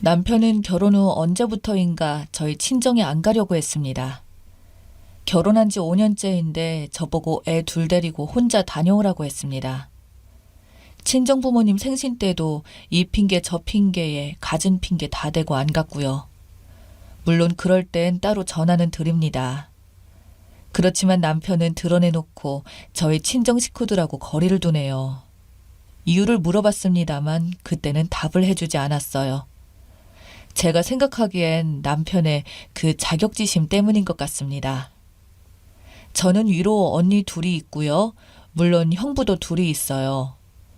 남편은 결혼 후 언제부터인가 저희 친정에 안 가려고 했습니다. 결혼한 지 5년째인데 저보고 애 둘 데리고 혼자 다녀오라고 했습니다. 친정 부모님 생신 때도 이 핑계 저 핑계에 갖은 핑계 다 대고 안 갔고요. 물론 그럴 땐 따로 전화는 드립니다. 그렇지만 남편은 드러내놓고 저희 친정 식구들하고 거리를 두네요. 이유를 물어봤습니다만 그때는 답을 해주지 않았어요. 제가 생각하기엔 남편의 그 자격지심 때문인 것 같습니다. 저는 위로 언니 둘이 있고요. 물론 형부도 둘이 있어요.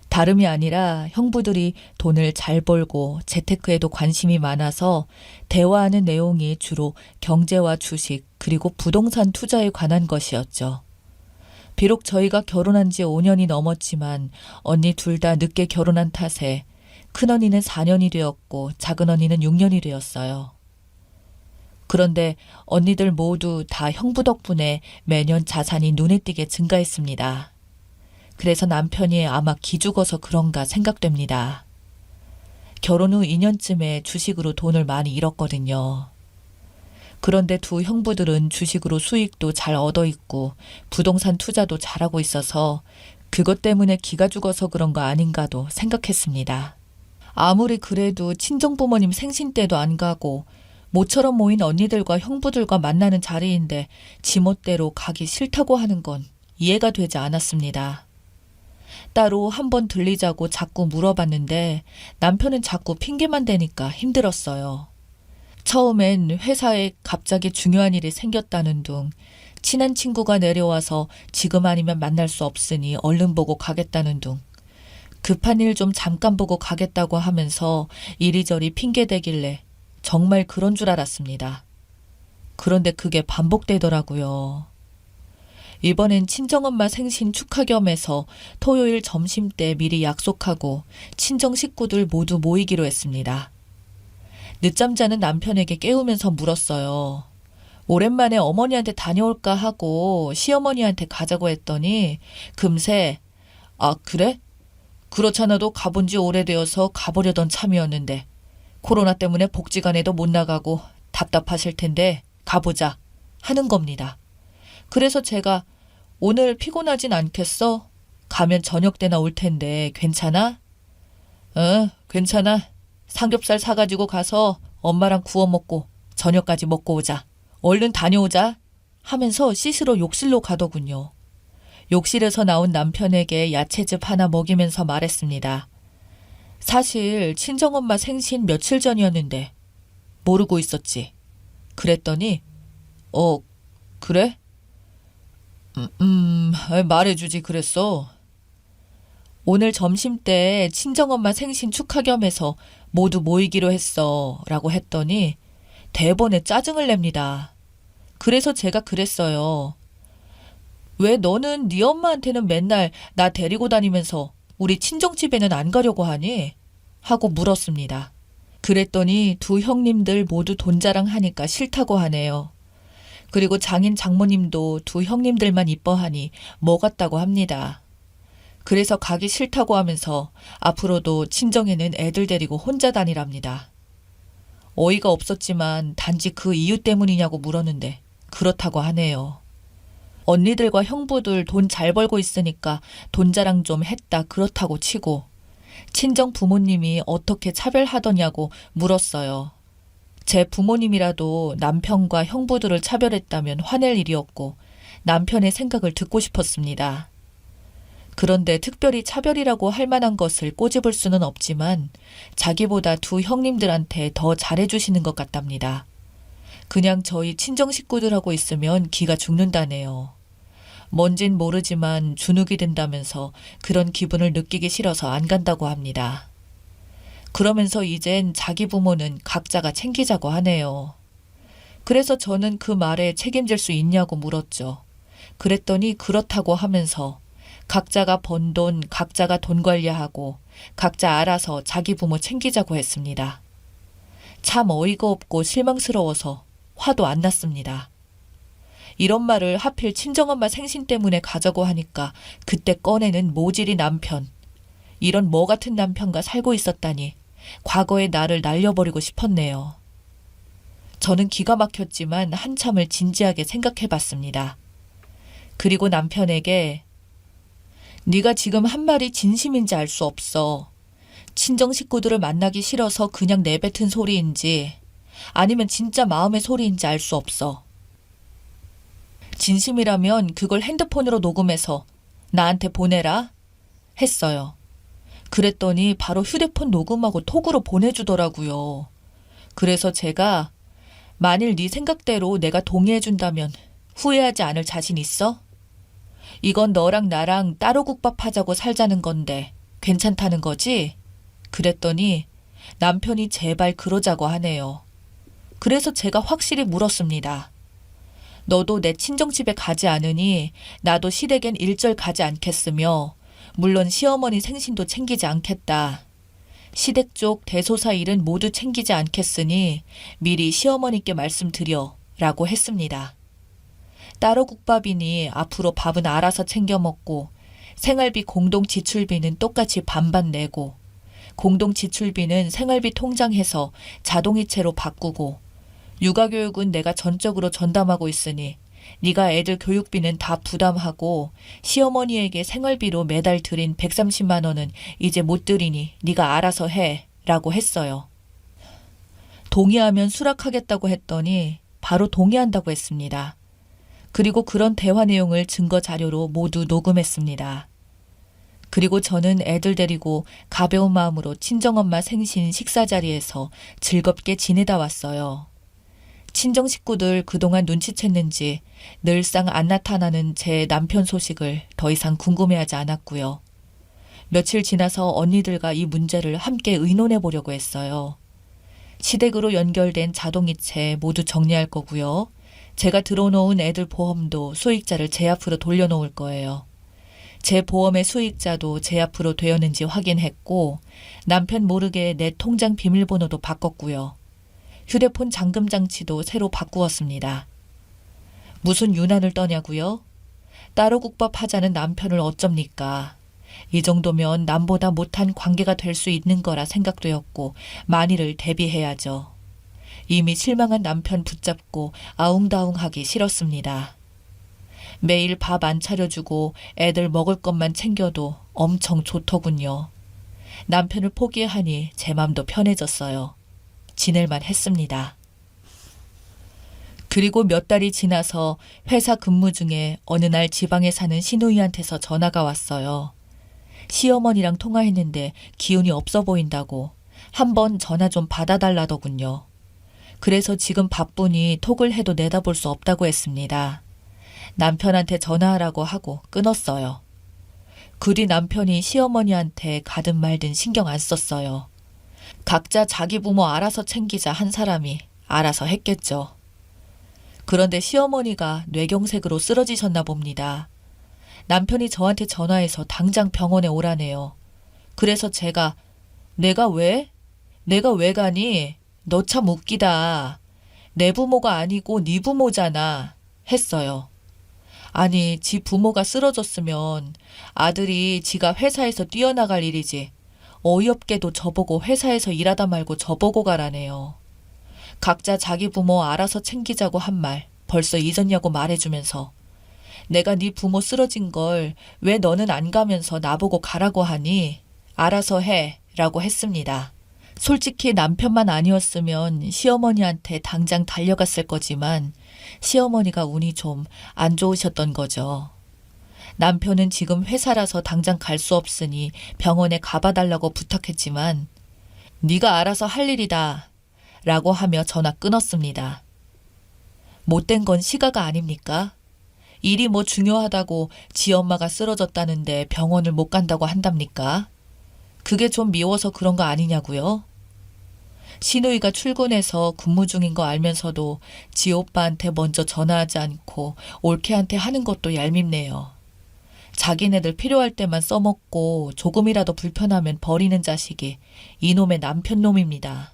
다름이 아니라 형부들이 돈을 잘 벌고 재테크에도 관심이 많아서 대화하는 내용이 주로 경제와 주식 그리고 부동산 투자에 관한 것이었죠. 비록 저희가 결혼한 지 5년이 넘었지만 언니 둘 다 늦게 결혼한 탓에 큰언니는 4년이 되었고 작은언니는 6년이 되었어요. 그런데 언니들 모두 다 형부 덕분에 매년 자산이 눈에 띄게 증가했습니다. 그래서 남편이 아마 기죽어서 그런가 생각됩니다. 결혼 후 2년쯤에 주식으로 돈을 많이 잃었거든요. 그런데 두 형부들은 주식으로 수익도 잘 얻어 있고 부동산 투자도 잘하고 있어서 그것 때문에 기가 죽어서 그런 거 아닌가도 생각했습니다. 아무리 그래도 친정부모님 생신 때도 안 가고 모처럼 모인 언니들과 형부들과 만나는 자리인데 지멋대로 가기 싫다고 하는 건 이해가 되지 않았습니다. 따로 한번 들리자고 자꾸 물어봤는데 남편은 자꾸 핑계만 대니까 힘들었어요. 처음엔 회사에 갑자기 중요한 일이 생겼다는 둥, 친한 친구가 내려와서 지금 아니면 만날 수 없으니 얼른 보고 가겠다는 둥, 급한 일 좀 잠깐 보고 가겠다고 하면서 이리저리 핑계대길래 정말 그런 줄 알았습니다. 그런데 그게 반복되더라고요. 이번엔 친정엄마 생신 축하 겸해서 토요일 점심때 미리 약속하고 친정 식구들 모두 모이기로 했습니다. 늦잠 자는 남편에게 깨우면서 물었어요. 오랜만에 어머니한테 다녀올까 하고 시어머니한테 가자고 했더니 금세 아 그래? 그렇잖아도 가본 지 오래되어서 가보려던 참이었는데 코로나 때문에 복지관에도 못 나가고 답답하실 텐데 가보자 하는 겁니다. 그래서 제가 오늘 피곤하진 않겠어? 가면 저녁 때나 올 텐데 괜찮아? 괜찮아. 삼겹살 사가지고 가서 엄마랑 구워 먹고 저녁까지 먹고 오자. 얼른 다녀오자 하면서 씻으러 욕실로 가더군요. 욕실에서 나온 남편에게 야채즙 하나 먹이면서 말했습니다. 사실 친정엄마 생신 며칠 전이었는데 모르고 있었지. 그랬더니 그래? 말해주지 그랬어. 오늘 점심때 친정엄마 생신 축하 겸해서 모두 모이기로 했어 라고 했더니 대번에 짜증을 냅니다. 그래서 제가 그랬어요. 왜 너는 네 엄마한테는 맨날 나 데리고 다니면서 우리 친정집에는 안 가려고 하니? 하고 물었습니다. 그랬더니 두 형님들 모두 돈 자랑하니까 싫다고 하네요. 그리고 장인 장모님도 두 형님들만 이뻐하니 뭐 같다고 합니다. 그래서 가기 싫다고 하면서 앞으로도 친정에는 애들 데리고 혼자 다니랍니다. 어이가 없었지만 단지 그 이유 때문이냐고 물었는데 그렇다고 하네요. 언니들과 형부들 돈 잘 벌고 있으니까 돈 자랑 좀 했다 그렇다고 치고 친정 부모님이 어떻게 차별하더냐고 물었어요. 제 부모님이라도 남편과 형부들을 차별했다면 화낼 일이었고 남편의 생각을 듣고 싶었습니다. 그런데 특별히 차별이라고 할 만한 것을 꼬집을 수는 없지만 자기보다 두 형님들한테 더 잘해주시는 것 같답니다. 그냥 저희 친정 식구들하고 있으면 기가 죽는다네요. 뭔진 모르지만 주눅이 든다면서 그런 기분을 느끼기 싫어서 안 간다고 합니다. 그러면서 이젠 자기 부모는 각자가 챙기자고 하네요. 그래서 저는 그 말에 책임질 수 있냐고 물었죠. 그랬더니 그렇다고 하면서 각자가 번 돈 각자가 돈 관리하고 각자 알아서 자기 부모 챙기자고 했습니다. 참 어이가 없고 실망스러워서 화도 안 났습니다. 이런 말을 하필 친정엄마 생신 때문에 가자고 하니까 그때 꺼내는 모질이 남편. 이런 뭐 같은 남편과 살고 있었다니 과거의 나를 날려버리고 싶었네요. 저는 기가 막혔지만 한참을 진지하게 생각해봤습니다. 그리고 남편에게 네가 지금 한 말이 진심인지 알 수 없어. 친정 식구들을 만나기 싫어서 그냥 내뱉은 소리인지 아니면 진짜 마음의 소리인지 알 수 없어. 진심이라면 그걸 핸드폰으로 녹음해서 나한테 보내라 했어요. 그랬더니 바로 휴대폰 녹음하고 톡으로 보내주더라고요. 그래서 제가 만일 네 생각대로 내가 동의해준다면 후회하지 않을 자신 있어? 이건 너랑 나랑 따로 국밥하자고 살자는 건데 괜찮다는 거지? 그랬더니 남편이 제발 그러자고 하네요. 그래서 제가 확실히 물었습니다. 너도 내 친정집에 가지 않으니 나도 시댁엔 일절 가지 않겠으며 물론 시어머니 생신도 챙기지 않겠다. 시댁 쪽 대소사 일은 모두 챙기지 않겠으니 미리 시어머니께 말씀드려 라고 했습니다. 따로 국밥이니 앞으로 밥은 알아서 챙겨 먹고 생활비 공동 지출비는 똑같이 반반 내고 공동 지출비는 생활비 통장해서 자동이체로 바꾸고 육아교육은 내가 전적으로 전담하고 있으니 네가 애들 교육비는 다 부담하고 시어머니에게 생활비로 매달 드린 130만 원은 이제 못 드리니 네가 알아서 해 라고 했어요. 동의하면 수락하겠다고 했더니 바로 동의한다고 했습니다. 그리고 그런 대화 내용을 증거 자료로 모두 녹음했습니다. 그리고 저는 애들 데리고 가벼운 마음으로 친정엄마 생신 식사 자리에서 즐겁게 지내다 왔어요. 친정 식구들 그동안 눈치챘는지 늘상 안 나타나는 제 남편 소식을 더 이상 궁금해하지 않았고요. 며칠 지나서 언니들과 이 문제를 함께 의논해 보려고 했어요. 시댁으로 연결된 자동이체 모두 정리할 거고요. 제가 들어놓은 애들 보험도 수익자를 제 앞으로 돌려놓을 거예요. 제 보험의 수익자도 제 앞으로 되었는지 확인했고 남편 모르게 내 통장 비밀번호도 바꿨고요. 휴대폰 잠금 장치도 새로 바꾸었습니다. 무슨 유난을 떠냐고요? 따로 국밥 하자는 남편을 어쩝니까? 이 정도면 남보다 못한 관계가 될 수 있는 거라 생각되었고 만일을 대비해야죠. 이미 실망한 남편 붙잡고 아웅다웅하기 싫었습니다. 매일 밥 안 차려주고 애들 먹을 것만 챙겨도 엄청 좋더군요. 남편을 포기하니 제 맘도 편해졌어요. 지낼만 했습니다. 그리고 몇 달이 지나서 회사 근무 중에 어느 날 지방에 사는 시누이한테서 전화가 왔어요. 시어머니랑 통화했는데 기운이 없어 보인다고 한번 전화 좀 받아달라더군요. 그래서 지금 바쁘니 톡을 해도 내다볼 수 없다고 했습니다. 남편한테 전화하라고 하고 끊었어요. 그 뒤 남편이 시어머니한테 가든 말든 신경 안 썼어요. 각자 자기 부모 알아서 챙기자 한 사람이 알아서 했겠죠. 그런데 시어머니가 뇌경색으로 쓰러지셨나 봅니다. 남편이 저한테 전화해서 당장 병원에 오라네요. 그래서 제가 내가 왜? 내가 왜 가니? 너 참 웃기다. 내 부모가 아니고 네 부모잖아. 했어요. 아니, 지 부모가 쓰러졌으면 아들이 지가 회사에서 뛰어나갈 일이지. 어이없게도 저보고 회사에서 일하다 말고 저보고 가라네요. 각자 자기 부모 알아서 챙기자고 한 말 벌써 잊었냐고 말해주면서 내가 네 부모 쓰러진 걸 왜 너는 안 가면서 나보고 가라고 하니? 알아서 해 라고 했습니다. 솔직히 남편만 아니었으면 시어머니한테 당장 달려갔을 거지만 시어머니가 운이 좀 안 좋으셨던 거죠. 남편은 지금 회사라서 당장 갈 수 없으니 병원에 가봐달라고 부탁했지만 네가 알아서 할 일이다 라고 하며 전화 끊었습니다. 못된 건 시가가 아닙니까? 일이 뭐 중요하다고 지 엄마가 쓰러졌다는데 병원을 못 간다고 한답니까? 그게 좀 미워서 그런 거 아니냐고요? 시누이가 출근해서 근무 중인 거 알면서도 지 오빠한테 먼저 전화하지 않고 올케한테 하는 것도 얄밉네요. 자기네들 필요할 때만 써먹고 조금이라도 불편하면 버리는 자식이 이놈의 남편 놈입니다.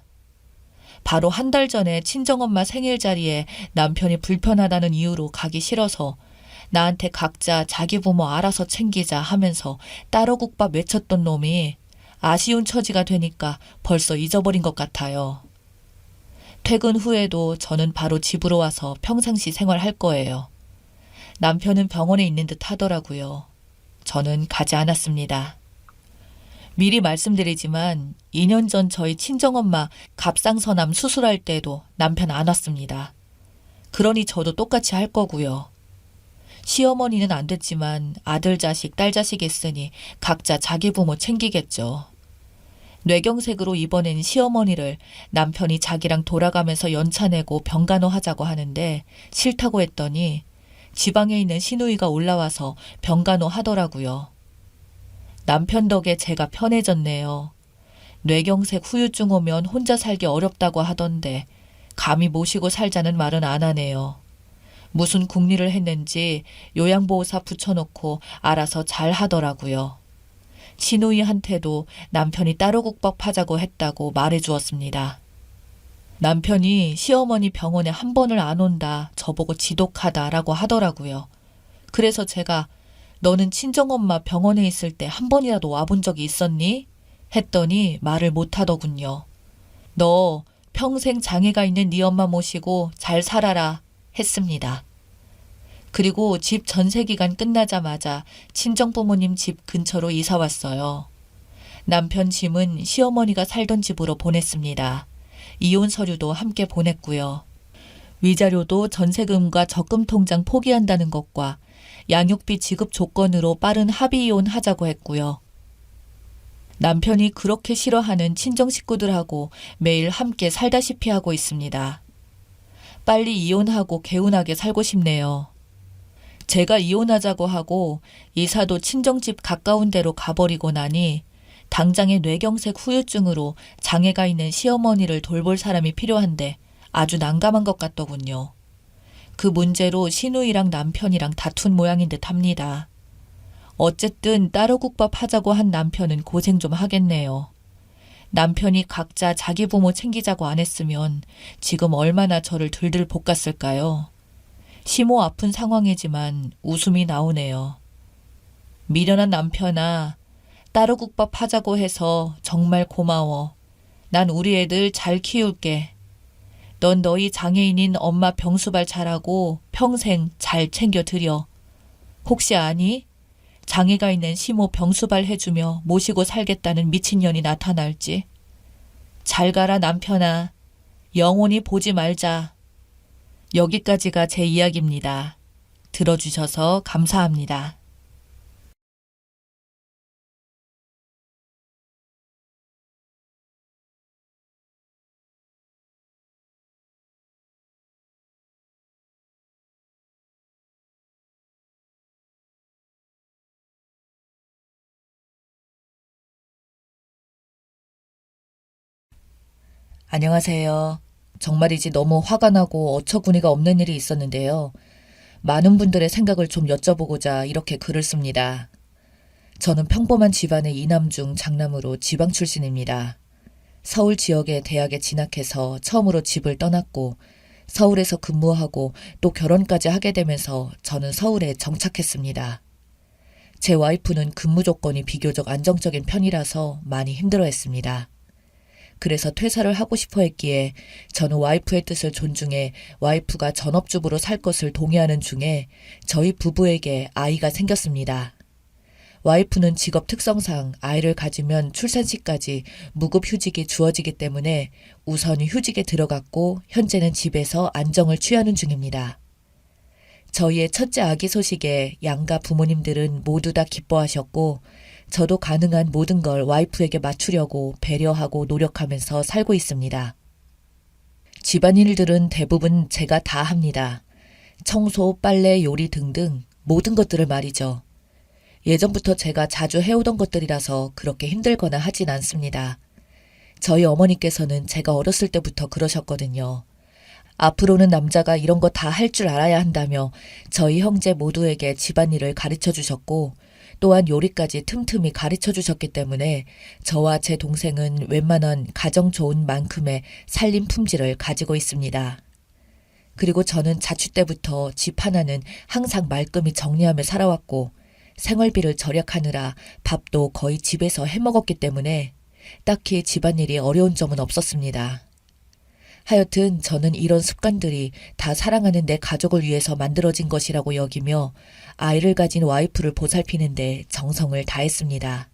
바로 한 달 전에 친정엄마 생일 자리에 남편이 불편하다는 이유로 가기 싫어서 나한테 각자 자기 부모 알아서 챙기자 하면서 따로 국밥 외쳤던 놈이 아쉬운 처지가 되니까 벌써 잊어버린 것 같아요. 퇴근 후에도 저는 바로 집으로 와서 평상시 생활할 거예요. 남편은 병원에 있는 듯 하더라고요. 저는 가지 않았습니다. 미리 말씀드리지만 2년 전 저희 친정엄마 갑상선암 수술할 때도 남편 안 왔습니다. 그러니 저도 똑같이 할 거고요. 시어머니는 안 됐지만 아들 자식, 딸 자식 있으니 각자 자기 부모 챙기겠죠. 뇌경색으로 입원한 시어머니를 남편이 자기랑 돌아가면서 연차 내고 병간호 하자고 하는데 싫다고 했더니 지방에 있는 시누이가 올라와서 병간호 하더라고요. 남편 덕에 제가 편해졌네요. 뇌경색 후유증 오면 혼자 살기 어렵다고 하던데 감히 모시고 살자는 말은 안 하네요. 무슨 궁리를 했는지 요양보호사 붙여놓고 알아서 잘 하더라고요. 시누이한테도 남편이 따로국밥 하자고 했다고 말해주었습니다. 남편이 시어머니 병원에 한 번을 안 온다, 저보고 지독하다라고 하더라고요. 그래서 제가 너는 친정엄마 병원에 있을 때 한 번이라도 와본 적이 있었니? 했더니 말을 못하더군요. 너 평생 장애가 있는 네 엄마 모시고 잘 살아라 했습니다. 그리고 집 전세 기간 끝나자마자 친정부모님 집 근처로 이사 왔어요. 남편 짐은 시어머니가 살던 집으로 보냈습니다. 이혼 서류도 함께 보냈고요. 위자료도 전세금과 적금 통장 포기한다는 것과 양육비 지급 조건으로 빠른 합의 이혼하자고 했고요. 남편이 그렇게 싫어하는 친정 식구들하고 매일 함께 살다시피 하고 있습니다. 빨리 이혼하고 개운하게 살고 싶네요. 제가 이혼하자고 하고 이사도 친정집 가까운 데로 가버리고 나니 당장의 뇌경색 후유증으로 장애가 있는 시어머니를 돌볼 사람이 필요한데 아주 난감한 것 같더군요. 그 문제로 시누이랑 남편이랑 다툰 모양인 듯 합니다. 어쨌든 따로 국밥 하자고 한 남편은 고생 좀 하겠네요. 남편이 각자 자기 부모 챙기자고 안 했으면 지금 얼마나 저를 들들 볶았을까요? 심호 아픈 상황이지만 웃음이 나오네요. 미련한 남편아, 따로 국밥 하자고 해서 정말 고마워. 난 우리 애들 잘 키울게. 넌 너희 장애인인 엄마 병수발 잘하고 평생 잘 챙겨드려. 혹시 아니? 장애가 있는 시모 병수발 해주며 모시고 살겠다는 미친년이 나타날지. 잘 가라 남편아. 영원히 보지 말자. 여기까지가 제 이야기입니다. 들어주셔서 감사합니다. 안녕하세요. 정말이지 너무 화가 나고 어처구니가 없는 일이 있었는데요. 많은 분들의 생각을 좀 여쭤보고자 이렇게 글을 씁니다. 저는 평범한 집안의 이남중 장남으로 지방 출신입니다. 서울 지역의 대학에 진학해서 처음으로 집을 떠났고 서울에서 근무하고 또 결혼까지 하게 되면서 저는 서울에 정착했습니다. 제 와이프는 근무 조건이 비교적 안정적인 편이라서 많이 힘들어했습니다. 그래서 퇴사를 하고 싶어 했기에 저는 와이프의 뜻을 존중해 와이프가 전업주부로 살 것을 동의하는 중에 저희 부부에게 아이가 생겼습니다. 와이프는 직업 특성상 아이를 가지면 출산시까지 무급휴직이 주어지기 때문에 우선 휴직에 들어갔고 현재는 집에서 안정을 취하는 중입니다. 저희의 첫째 아기 소식에 양가 부모님들은 모두 다 기뻐하셨고 저도 가능한 모든 걸 와이프에게 맞추려고 배려하고 노력하면서 살고 있습니다. 집안일들은 대부분 제가 다 합니다. 청소, 빨래, 요리 등등 모든 것들을 말이죠. 예전부터 제가 자주 해오던 것들이라서 그렇게 힘들거나 하진 않습니다. 저희 어머니께서는 제가 어렸을 때부터 그러셨거든요. 앞으로는 남자가 이런 거 다 할 줄 알아야 한다며 저희 형제 모두에게 집안일을 가르쳐 주셨고 또한 요리까지 틈틈이 가르쳐 주셨기 때문에 저와 제 동생은 웬만한 가정 좋은 만큼의 살림 품질을 가지고 있습니다. 그리고 저는 자취 때부터 집 하나는 항상 말끔히 정리하며 살아왔고 생활비를 절약하느라 밥도 거의 집에서 해먹었기 때문에 딱히 집안일이 어려운 점은 없었습니다. 하여튼 저는 이런 습관들이 다 사랑하는 내 가족을 위해서 만들어진 것이라고 여기며 아이를 가진 와이프를 보살피는데 정성을 다했습니다.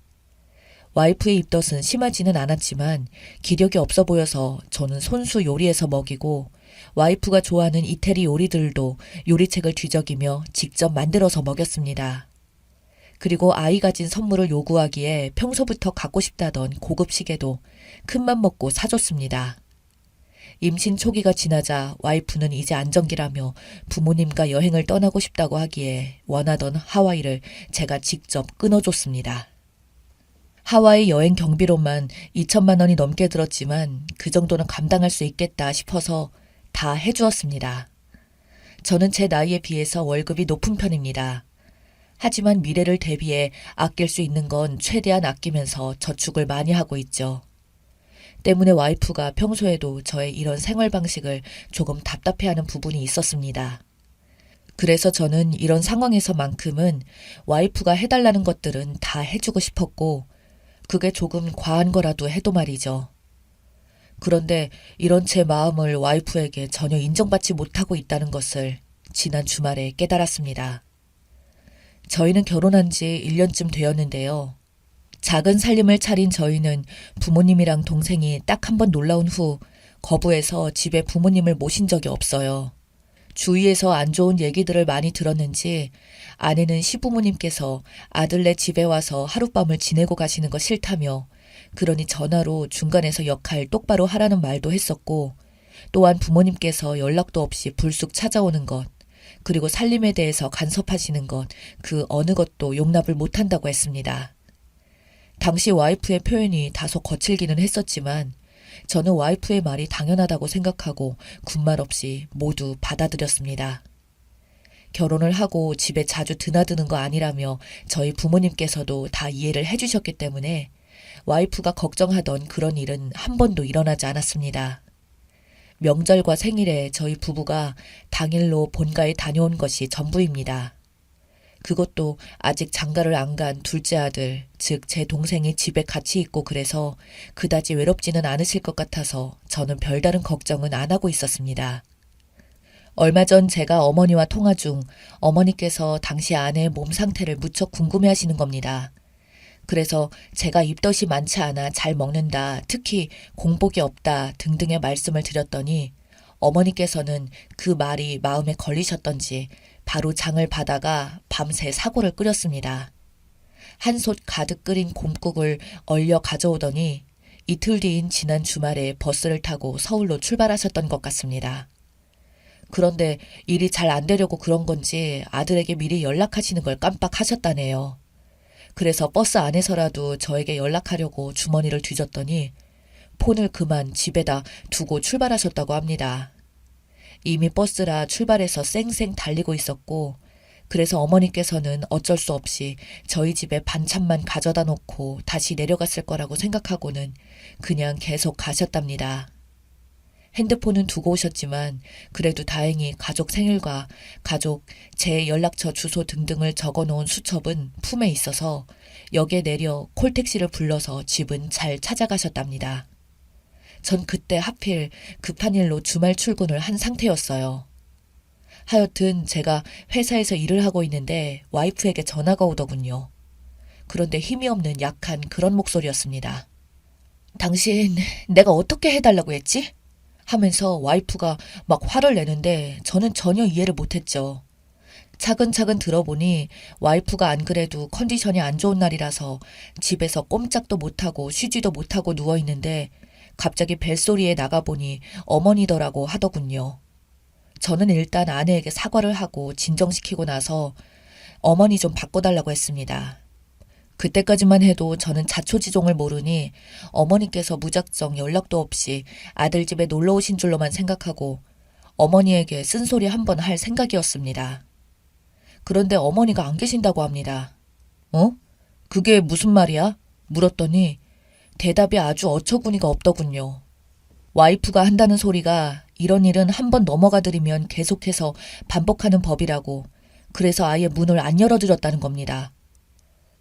와이프의 입덧은 심하지는 않았지만 기력이 없어 보여서 저는 손수 요리해서 먹이고 와이프가 좋아하는 이태리 요리들도 요리책을 뒤적이며 직접 만들어서 먹였습니다. 그리고 아이 가진 선물을 요구하기에 평소부터 갖고 싶다던 고급 시계도 큰맘 먹고 사줬습니다. 임신 초기가 지나자 와이프는 이제 안정기라며 부모님과 여행을 떠나고 싶다고 하기에 원하던 하와이를 제가 직접 끊어줬습니다. 하와이 여행 경비로만 2천만 원이 넘게 들었지만 그 정도는 감당할 수 있겠다 싶어서 다 해주었습니다. 저는 제 나이에 비해서 월급이 높은 편입니다. 하지만 미래를 대비해 아낄 수 있는 건 최대한 아끼면서 저축을 많이 하고 있죠. 때문에 와이프가 평소에도 저의 이런 생활 방식을 조금 답답해하는 부분이 있었습니다. 그래서 저는 이런 상황에서만큼은 와이프가 해달라는 것들은 다 해주고 싶었고 그게 조금 과한 거라도 해도 말이죠. 그런데 이런 제 마음을 와이프에게 전혀 인정받지 못하고 있다는 것을 지난 주말에 깨달았습니다. 저희는 결혼한 지 1년쯤 되었는데요. 작은 살림을 차린 저희는 부모님이랑 동생이 딱 한 번 놀러 온 후 거부해서 집에 부모님을 모신 적이 없어요. 주위에서 안 좋은 얘기들을 많이 들었는지 아내는 시부모님께서 아들네 집에 와서 하룻밤을 지내고 가시는 거 싫다며 그러니 전화로 중간에서 역할 똑바로 하라는 말도 했었고 또한 부모님께서 연락도 없이 불쑥 찾아오는 것 그리고 살림에 대해서 간섭하시는 것 그 어느 것도 용납을 못한다고 했습니다. 당시 와이프의 표현이 다소 거칠기는 했었지만 저는 와이프의 말이 당연하다고 생각하고 군말 없이 모두 받아들였습니다. 결혼을 하고 집에 자주 드나드는 거 아니라며 저희 부모님께서도 다 이해를 해주셨기 때문에 와이프가 걱정하던 그런 일은 한 번도 일어나지 않았습니다. 명절과 생일에 저희 부부가 당일로 본가에 다녀온 것이 전부입니다. 그것도 아직 장가를 안 간 둘째 아들, 즉 제 동생이 집에 같이 있고 그래서 그다지 외롭지는 않으실 것 같아서 저는 별다른 걱정은 안 하고 있었습니다. 얼마 전 제가 어머니와 통화 중 어머니께서 당시 아내의 몸 상태를 무척 궁금해하시는 겁니다. 그래서 제가 입덧이 많지 않아 잘 먹는다, 특히 공복이 없다 등등의 말씀을 드렸더니 어머니께서는 그 말이 마음에 걸리셨던지 바로 장을 받아가 밤새 사골을 끓였습니다. 한솥 가득 끓인 곰국을 얼려 가져오더니 이틀 뒤인 지난 주말에 버스를 타고 서울로 출발하셨던 것 같습니다. 그런데 일이 잘 안 되려고 그런 건지 아들에게 미리 연락하시는 걸 깜빡하셨다네요. 그래서 버스 안에서라도 저에게 연락하려고 주머니를 뒤졌더니 폰을 그만 집에다 두고 출발하셨다고 합니다. 이미 버스라 출발해서 쌩쌩 달리고 있었고 그래서 어머니께서는 어쩔 수 없이 저희 집에 반찬만 가져다 놓고 다시 내려갔을 거라고 생각하고는 그냥 계속 가셨답니다. 핸드폰은 두고 오셨지만 그래도 다행히 가족 생일과 가족 제 연락처 주소 등등을 적어놓은 수첩은 품에 있어서 역에 내려 콜택시를 불러서 집은 잘 찾아가셨답니다. 전 그때 하필 급한 일로 주말 출근을 한 상태였어요. 하여튼 제가 회사에서 일을 하고 있는데 와이프에게 전화가 오더군요. 그런데 힘이 없는 약한 그런 목소리였습니다. 당신 내가 어떻게 해달라고 했지? 하면서 와이프가 막 화를 내는데 저는 전혀 이해를 못했죠. 차근차근 들어보니 와이프가 안 그래도 컨디션이 안 좋은 날이라서 집에서 꼼짝도 못하고 쉬지도 못하고 누워있는데 갑자기 벨소리에 나가보니 어머니더라고 하더군요. 저는 일단 아내에게 사과를 하고 진정시키고 나서 어머니 좀 바꿔달라고 했습니다. 그때까지만 해도 저는 자초지종을 모르니 어머니께서 무작정 연락도 없이 아들 집에 놀러 오신 줄로만 생각하고 어머니에게 쓴소리 한번 할 생각이었습니다. 그런데 어머니가 안 계신다고 합니다. 어? 그게 무슨 말이야? 물었더니 대답이 아주 어처구니가 없더군요. 와이프가 한다는 소리가 이런 일은 한번 넘어가드리면 계속해서 반복하는 법이라고 그래서 아예 문을 안 열어드렸다는 겁니다.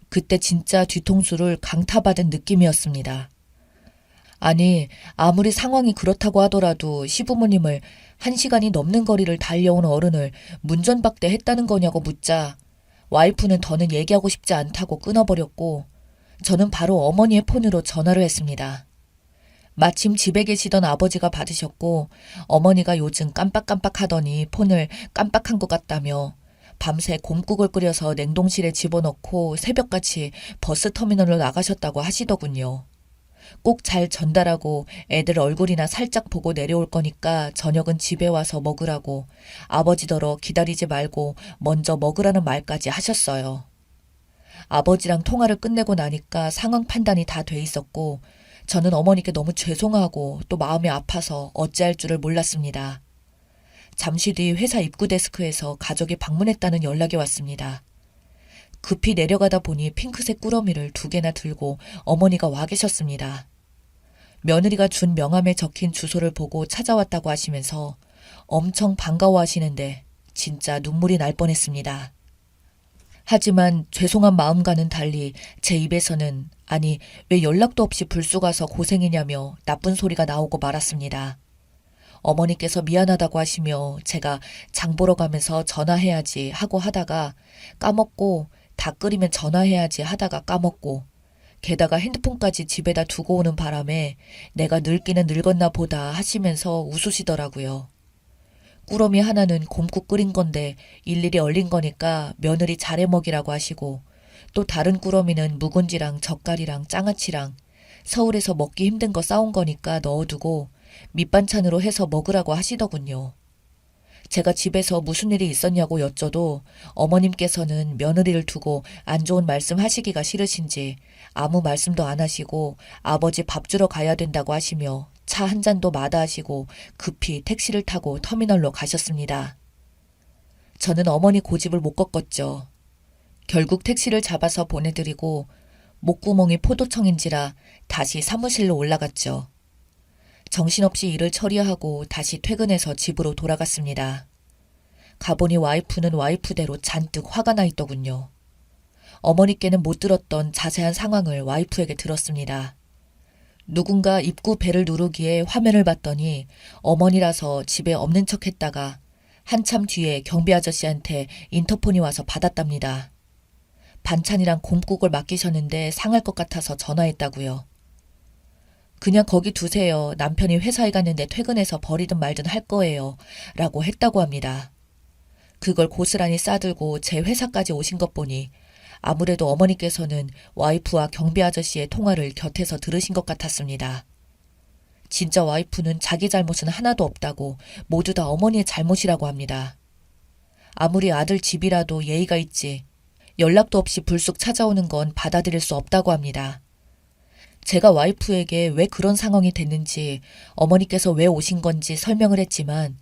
그때 진짜 뒤통수를 강타받은 느낌이었습니다. 아니, 아무리 상황이 그렇다고 하더라도 시부모님을 1시간이 넘는 거리를 달려온 어른을 문전박대했다는 거냐고 묻자 와이프는 더는 얘기하고 싶지 않다고 끊어버렸고 저는 바로 어머니의 폰으로 전화를 했습니다. 마침 집에 계시던 아버지가 받으셨고 어머니가 요즘 깜빡깜빡 하더니 폰을 깜빡한 것 같다며 밤새 곰국을 끓여서 냉동실에 집어넣고 새벽같이 버스터미널로 나가셨다고 하시더군요. 꼭 잘 전달하고 애들 얼굴이나 살짝 보고 내려올 거니까 저녁은 집에 와서 먹으라고 아버지더러 기다리지 말고 먼저 먹으라는 말까지 하셨어요. 아버지랑 통화를 끝내고 나니까 상황 판단이 다 돼 있었고 저는 어머니께 너무 죄송하고 또 마음이 아파서 어찌할 줄을 몰랐습니다. 잠시 뒤 회사 입구 데스크에서 가족이 방문했다는 연락이 왔습니다. 급히 내려가다 보니 핑크색 꾸러미를 2개나 들고 어머니가 와 계셨습니다. 며느리가 준 명함에 적힌 주소를 보고 찾아왔다고 하시면서 엄청 반가워하시는데 진짜 눈물이 날 뻔했습니다. 하지만 죄송한 마음과는 달리 제 입에서는 아니 왜 연락도 없이 불쑥 와서 고생이냐며 나쁜 소리가 나오고 말았습니다. 어머니께서 미안하다고 하시며 제가 장 보러 가면서 전화해야지 하고 하다가 까먹고 다 끓이면 전화해야지 하다가 까먹고 게다가 핸드폰까지 집에다 두고 오는 바람에 내가 늙기는 늙었나 보다 하시면서 웃으시더라고요. 꾸러미 하나는 곰국 끓인 건데 일일이 얼린 거니까 며느리 잘해 먹이라고 하시고 또 다른 꾸러미는 묵은지랑 젓갈이랑 장아찌랑 서울에서 먹기 힘든 거 싸온 거니까 넣어두고 밑반찬으로 해서 먹으라고 하시더군요. 제가 집에서 무슨 일이 있었냐고 여쭤도 어머님께서는 며느리를 두고 안 좋은 말씀 하시기가 싫으신지 아무 말씀도 안 하시고 아버지 밥 주러 가야 된다고 하시며 차 한 잔도 마다하시고 급히 택시를 타고 터미널로 가셨습니다. 저는 어머니 고집을 못 꺾었죠. 결국 택시를 잡아서 보내드리고 목구멍이 포도청인지라 다시 사무실로 올라갔죠. 정신없이 일을 처리하고 다시 퇴근해서 집으로 돌아갔습니다. 가보니 와이프는 와이프대로 잔뜩 화가 나 있더군요. 어머니께는 못 들었던 자세한 상황을 와이프에게 들었습니다. 누군가 입구 벨을 누르기에 화면을 봤더니 어머니라서 집에 없는 척 했다가 한참 뒤에 경비 아저씨한테 인터폰이 와서 받았답니다. 반찬이랑 곰국을 맡기셨는데 상할 것 같아서 전화했다고요. 그냥 거기 두세요. 남편이 회사에 갔는데 퇴근해서 버리든 말든 할 거예요. 라고 했다고 합니다. 그걸 고스란히 싸들고 제 회사까지 오신 것 보니 아무래도 어머니께서는 와이프와 경비 아저씨의 통화를 곁에서 들으신 것 같았습니다. 진짜 와이프는 자기 잘못은 하나도 없다고 모두 다 어머니의 잘못이라고 합니다. 아무리 아들 집이라도 예의가 있지 연락도 없이 불쑥 찾아오는 건 받아들일 수 없다고 합니다. 제가 와이프에게 왜 그런 상황이 됐는지 어머니께서 왜 오신 건지 설명을 했지만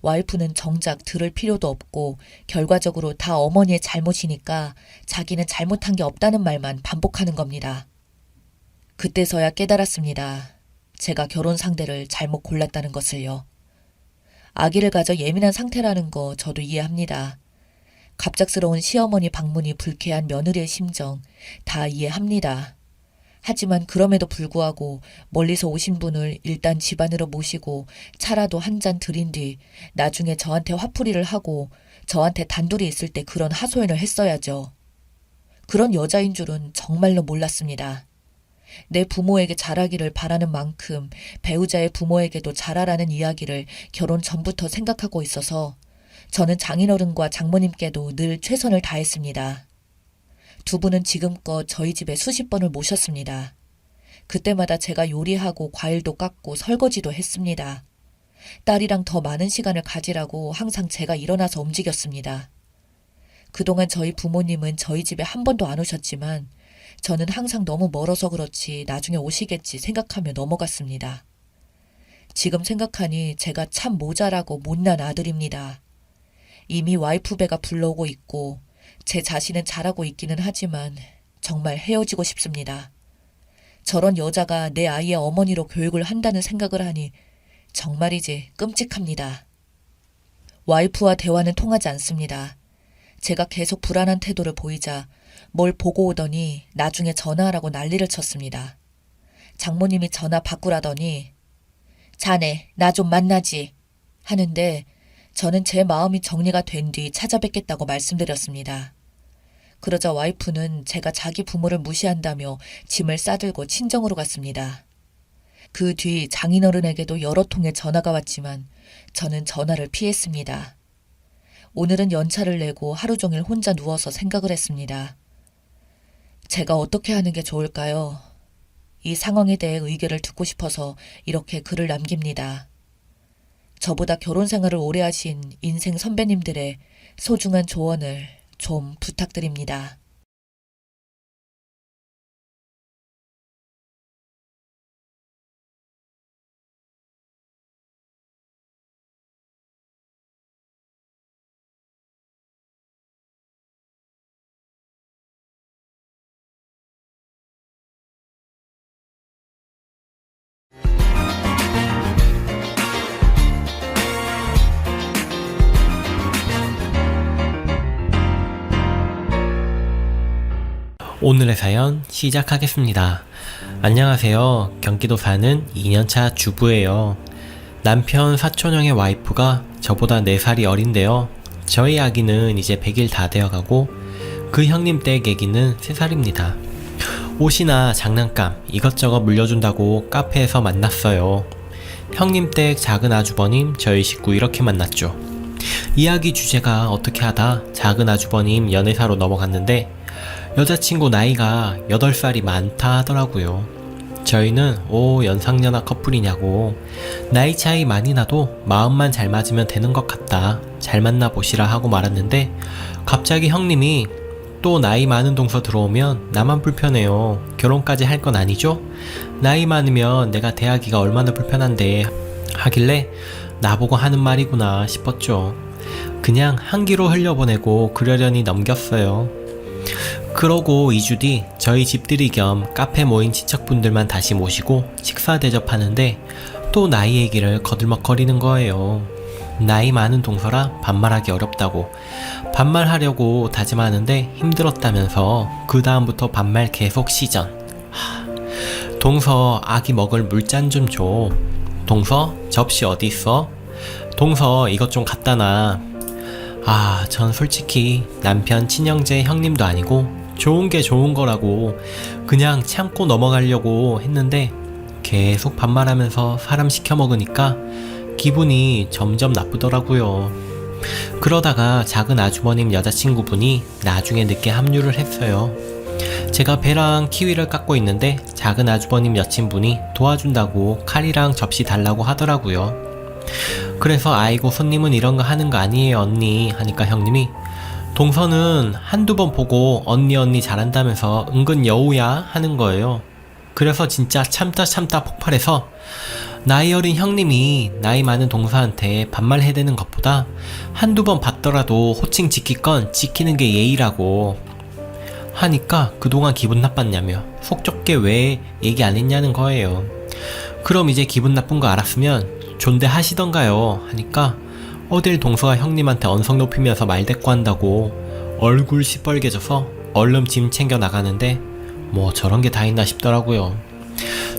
와이프는 정작 들을 필요도 없고 결과적으로 다 어머니의 잘못이니까 자기는 잘못한 게 없다는 말만 반복하는 겁니다. 그때서야 깨달았습니다. 제가 결혼 상대를 잘못 골랐다는 것을요. 아기를 가져 예민한 상태라는 거 저도 이해합니다. 갑작스러운 시어머니 방문이 불쾌한 며느리의 심정 다 이해합니다. 하지만 그럼에도 불구하고 멀리서 오신 분을 일단 집 안으로 모시고 차라도 한 잔 드린 뒤 나중에 저한테 화풀이를 하고 저한테 단둘이 있을 때 그런 하소연을 했어야죠. 그런 여자인 줄은 정말로 몰랐습니다. 내 부모에게 잘하기를 바라는 만큼 배우자의 부모에게도 잘하라는 이야기를 결혼 전부터 생각하고 있어서 저는 장인어른과 장모님께도 늘 최선을 다했습니다. 두 분은 지금껏 저희 집에 수십 번을 모셨습니다. 그때마다 제가 요리하고 과일도 깎고 설거지도 했습니다. 딸이랑 더 많은 시간을 가지라고 항상 제가 일어나서 움직였습니다. 그동안 저희 부모님은 저희 집에 한 번도 안 오셨지만 저는 항상 너무 멀어서 그렇지 나중에 오시겠지 생각하며 넘어갔습니다. 지금 생각하니 제가 참 모자라고 못난 아들입니다. 이미 와이프 배가 불러오고 있고 제 자신은 잘하고 있기는 하지만 정말 헤어지고 싶습니다. 저런 여자가 내 아이의 어머니로 교육을 한다는 생각을 하니 정말이지 끔찍합니다. 와이프와 대화는 통하지 않습니다. 제가 계속 불안한 태도를 보이자 뭘 보고 오더니 나중에 전화하라고 난리를 쳤습니다. 장모님이 전화 바꾸라더니 자네 나 좀 만나지 하는데 저는 제 마음이 정리가 된 뒤 찾아뵙겠다고 말씀드렸습니다. 그러자 와이프는 제가 자기 부모를 무시한다며 짐을 싸들고 친정으로 갔습니다. 그 뒤 장인어른에게도 여러 통의 전화가 왔지만 저는 전화를 피했습니다. 오늘은 연차를 내고 하루 종일 혼자 누워서 생각을 했습니다. 제가 어떻게 하는 게 좋을까요? 이 상황에 대해 의견을 듣고 싶어서 이렇게 글을 남깁니다. 저보다 결혼 생활을 오래 하신 인생 선배님들의 소중한 조언을 좀 부탁드립니다. 오늘의 사연 시작하겠습니다. 안녕하세요. 경기도 사는 2년차 주부예요. 남편 사촌형의 와이프가 저보다 4살이 어린데요. 저희 아기는 이제 100일 다 되어가고 그 형님 댁 아기는 3살입니다. 옷이나 장난감 이것저것 물려준다고 카페에서 만났어요. 형님 댁 작은 아주버님 저희 식구 이렇게 만났죠. 이야기 주제가 어떻게 하다 작은 아주버님 연애사로 넘어갔는데 여자친구 나이가 8살이 많다 하더라고요. 저희는 연상연하 커플이냐고, 나이 차이 많이 나도 마음만 잘 맞으면 되는 것 같다, 잘 만나보시라 하고 말았는데 갑자기 형님이 또 나이 많은 동서 들어오면 나만 불편해요. 결혼까지 할 건 아니죠? 나이 많으면 내가 대하기가 얼마나 불편한데 하길래 나보고 하는 말이구나 싶었죠. 그냥 한기로 흘려보내고 그러려니 넘겼어요. 그러고 2주 뒤 저희 집들이 겸 카페 모인 친척분들만 다시 모시고 식사 대접하는데 또 나이 얘기를 거들먹거리는 거예요. 나이 많은 동서라 반말하기 어렵다고, 반말하려고 다짐하는데 힘들었다면서 그 다음부터 반말 계속 시전. 동서 아기 먹을 물잔 좀 줘. 동서 접시 어디 있어? 동서 이것 좀 갖다 놔. 전 솔직히 남편 친형제 형님도 아니고 좋은 게 좋은 거라고 그냥 참고 넘어가려고 했는데 계속 반말하면서 사람 시켜 먹으니까 기분이 점점 나쁘더라고요. 그러다가 작은 아주버님 여자친구분이 나중에 늦게 합류를 했어요. 제가 배랑 키위를 깎고 있는데 작은 아주버님 여친분이 도와준다고 칼이랑 접시 달라고 하더라고요. 그래서 아이고 손님은 이런 거 하는 거 아니에요 언니 하니까 형님이 동서는 한두 번 보고 언니 잘한다면서 은근 여우야 하는 거예요. 그래서 진짜 참다 폭발해서 나이 어린 형님이 나이 많은 동서한테 반말해대는 것보다 한두 번 봤더라도 호칭 지킬 건 지키는 게 예의라고 하니까 그동안 기분 나빴냐며 속 좁게 왜 얘기 안 했냐는 거예요. 그럼 이제 기분 나쁜 거 알았으면 존대하시던가요 하니까 어딜 동서가 형님한테 언성 높이면서 말대꾸한다고 얼굴 시뻘개져서 얼른 짐 챙겨 나가는데 뭐 저런 게 다 있나 싶더라고요.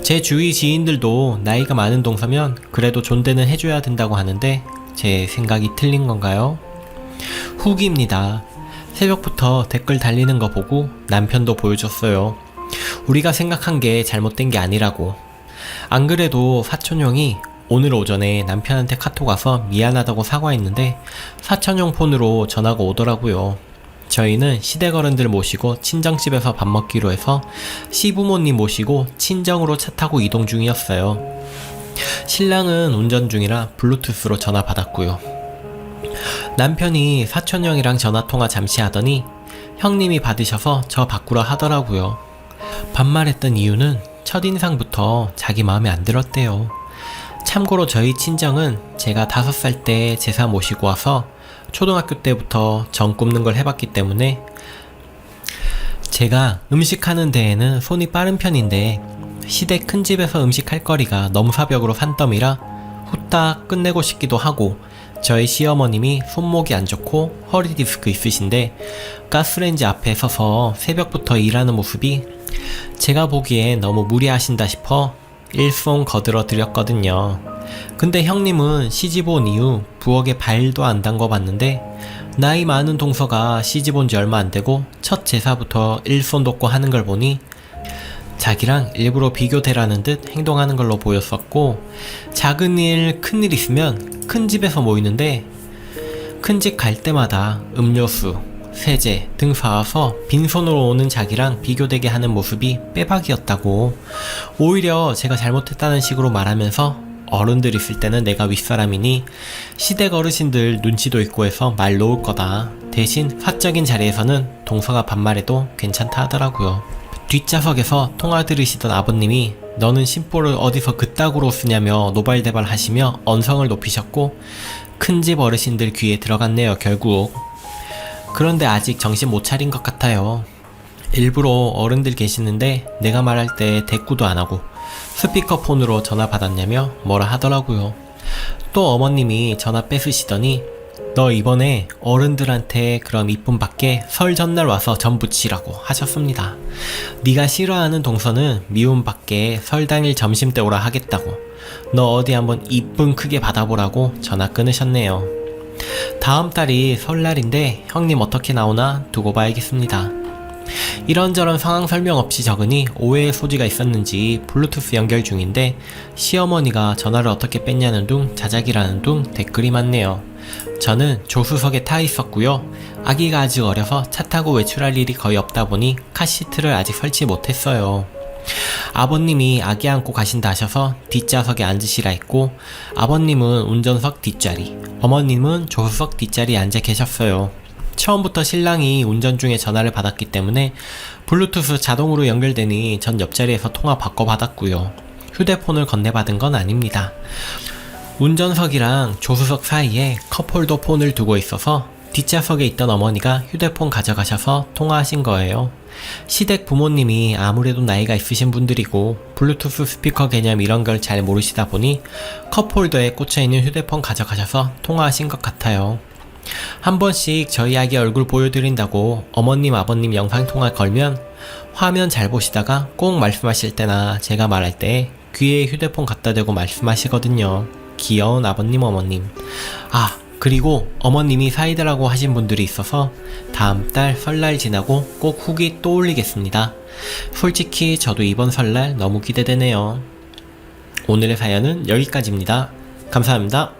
제 주위 지인들도 나이가 많은 동서면 그래도 존대는 해줘야 된다고 하는데 제 생각이 틀린 건가요? 후기입니다. 새벽부터 댓글 달리는 거 보고 남편도 보여줬어요. 우리가 생각한 게 잘못된 게 아니라고. 안 그래도 사촌형이 오늘 오전에 남편한테 카톡 와서 미안하다고 사과했는데 사촌형 폰으로 전화가 오더라고요. 저희는 시댁어른들 모시고 친정집에서 밥 먹기로 해서 시부모님 모시고 친정으로 차 타고 이동 중이었어요. 신랑은 운전 중이라 블루투스로 전화 받았고요. 남편이 사촌형이랑 전화통화 잠시 하더니 형님이 받으셔서 저 바꾸라 하더라고요. 반말했던 이유는 첫인상부터 자기 마음에 안 들었대요. 참고로 저희 친정은 제가 5살 때 제사 모시고 와서 초등학교 때부터 전 굽는 걸 해봤기 때문에 제가 음식하는 데에는 손이 빠른 편인데 시댁 큰 집에서 음식할 거리가 넘사벽으로 산더미라 후딱 끝내고 싶기도 하고 저희 시어머님이 손목이 안 좋고 허리 디스크 있으신데 가스레인지 앞에 서서 새벽부터 일하는 모습이 제가 보기에 너무 무리하신다 싶어 일송 거들어 드렸거든요. 근데 형님은 시집 온 이후 부엌에 발도 안 담궈봤는데 나이 많은 동서가 시집 온 지 얼마 안 되고 첫 제사부터 일손 돕고 하는 걸 보니 자기랑 일부러 비교대라는 듯 행동하는 걸로 보였었고, 작은 일, 큰 일 있으면 큰 집에서 모이는데 큰 집 갈 때마다 음료수, 세제 등 사와서 빈손으로 오는 자기랑 비교되게 하는 모습이 빼박이었다고. 오히려 제가 잘못했다는 식으로 말하면서 어른들 있을 때는 내가 윗사람이니 시댁 어르신들 눈치도 있고 해서 말 놓을 거다. 대신 사적인 자리에서는 동서가 반말해도 괜찮다 하더라고요. 뒷좌석에서 통화 들으시던 아버님이 너는 심보를 어디서 그따구로 쓰냐며 노발대발 하시며 언성을 높이셨고 큰 집 어르신들 귀에 들어갔네요 결국. 그런데 아직 정신 못 차린 것 같아요. 일부러 어른들 계시는데 내가 말할 때 대꾸도 안 하고 스피커폰으로 전화 받았냐며 뭐라 하더라고요. 또 어머님이 전화 뺏으시더니 너 이번에 어른들한테 그럼 이쁨 받게 설 전날 와서 전 부치라고 하셨습니다. 네가 싫어하는 동서는 미움 받게 설 당일 점심때 오라 하겠다고. 너 어디 한번 이쁨 크게 받아보라고 전화 끊으셨네요. 다음 달이 설날인데 형님 어떻게 나오나 두고 봐야겠습니다. 이런저런 상황 설명 없이 적으니 오해의 소지가 있었는지 블루투스 연결 중인데 시어머니가 전화를 어떻게 뺐냐는 둥 자작이라는 둥 댓글이 많네요. 저는 조수석에 타 있었고요. 아기가 아직 어려서 차 타고 외출할 일이 거의 없다 보니 카시트를 아직 설치 못했어요. 아버님이 아기 안고 가신다 하셔서 뒷좌석에 앉으시라 했고 아버님은 운전석 뒷자리, 어머님은 조수석 뒷자리에 앉아 계셨어요. 처음부터 신랑이 운전 중에 전화를 받았기 때문에 블루투스 자동으로 연결되니 전 옆자리에서 통화 바꿔받았고요. 휴대폰을 건네받은 건 아닙니다. 운전석이랑 조수석 사이에 컵홀더 폰을 두고 있어서 뒷좌석에 있던 어머니가 휴대폰 가져가셔서 통화하신 거예요. 시댁 부모님이 아무래도 나이가 있으신 분들이고 블루투스 스피커 개념 이런 걸 잘 모르시다 보니 컵홀더에 꽂혀있는 휴대폰 가져가셔서 통화하신 것 같아요. 한 번씩 저희 아기 얼굴 보여드린다고 어머님 아버님 영상통화 걸면 화면 잘 보시다가 꼭 말씀하실 때나 제가 말할 때 귀에 휴대폰 갖다 대고 말씀하시거든요. 귀여운 아버님 어머님. 아 그리고 어머님이 사이다라고 하신 분들이 있어서 다음 달 설날 지나고 꼭 후기 또 올리겠습니다. 솔직히 저도 이번 설날 너무 기대되네요. 오늘의 사연은 여기까지입니다. 감사합니다.